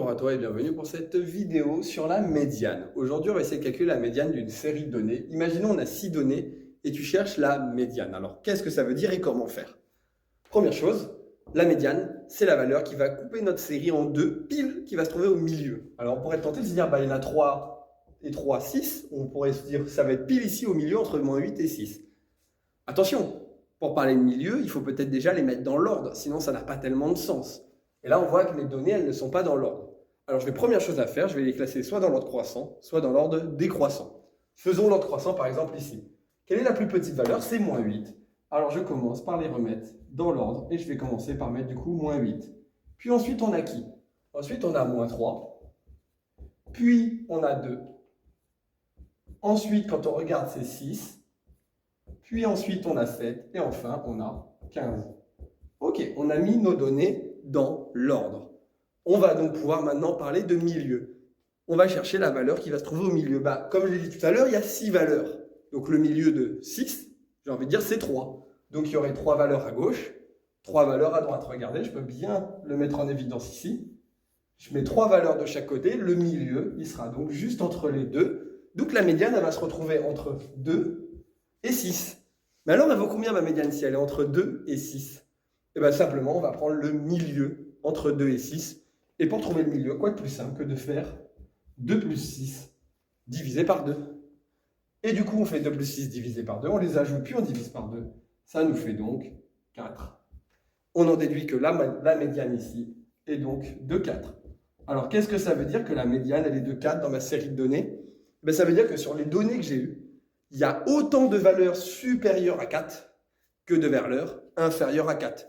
bonjour à toi et bienvenue pour cette vidéo sur la médiane. Aujourd'hui, on va essayer de calculer la médiane d'une série de données. Imaginons on a 6 données et tu cherches la médiane. Alors, qu'est-ce que ça veut dire et comment faire? Première chose, la médiane, c'est la valeur qui va couper notre série en deux, pile, qui va se trouver au milieu. Alors, on pourrait tenter de se dire, il y en a 3 et 3, 6. On pourrait se dire, ça va être pile ici au milieu entre -8 et 6. Attention, pour parler de milieu, il faut peut-être déjà les mettre dans l'ordre, sinon ça n'a pas tellement de sens. Et là, on voit que mes données, elles ne sont pas dans l'ordre. Alors, première chose à faire, je vais les classer soit dans l'ordre croissant, soit dans l'ordre décroissant. Faisons l'ordre croissant, par exemple, ici. Quelle est la plus petite valeur? C'est -8. Alors, je commence par les remettre dans l'ordre, et je vais commencer par mettre, du coup, -8. Puis ensuite, on a qui? Ensuite, on a -3. Puis, on a 2. Ensuite, quand on regarde, c'est 6. Puis ensuite, on a 7. Et enfin, on a 15. Ok, on a mis nos données dans l'ordre. On va donc pouvoir maintenant parler de milieu. On va chercher la valeur qui va se trouver au milieu. Comme je l'ai dit tout à l'heure, il y a 6 valeurs. Donc le milieu de 6, j'ai envie de dire, c'est 3. Donc il y aurait 3 valeurs à gauche, 3 valeurs à droite. Regardez, je peux bien le mettre en évidence ici. Je mets 3 valeurs de chaque côté. Le milieu, il sera donc juste entre les deux. Donc la médiane, elle va se retrouver entre 2 et 6. Mais alors, elle vaut combien ma médiane si elle est entre 2 et 6? Et bien simplement, on va prendre le milieu entre 2 et 6. Et pour trouver le milieu, quoi de plus simple que de faire 2 plus 6 divisé par 2? Et du coup, on fait 2 plus 6 divisé par 2, on les ajoute, puis on divise par 2. Ça nous fait donc 4. On en déduit que la médiane ici est donc de 4. Alors, qu'est-ce que ça veut dire que la médiane, elle est de 4 dans ma série de données? Ça veut dire que sur les données que j'ai eues, il y a autant de valeurs supérieures à 4 que de valeurs inférieures à 4.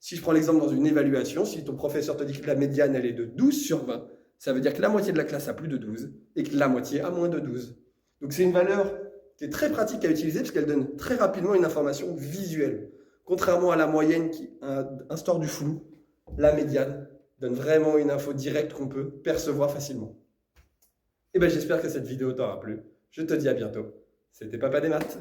Si je prends l'exemple dans une évaluation, si ton professeur te dit que la médiane elle est de 12 sur 20, ça veut dire que la moitié de la classe a plus de 12 et que la moitié a moins de 12. Donc c'est une valeur qui est très pratique à utiliser parce qu'elle donne très rapidement une information visuelle. Contrairement à la moyenne qui instaure du flou, la médiane donne vraiment une info directe qu'on peut percevoir facilement. Et j'espère que cette vidéo t'aura plu. Je te dis à bientôt. C'était Papa des Maths.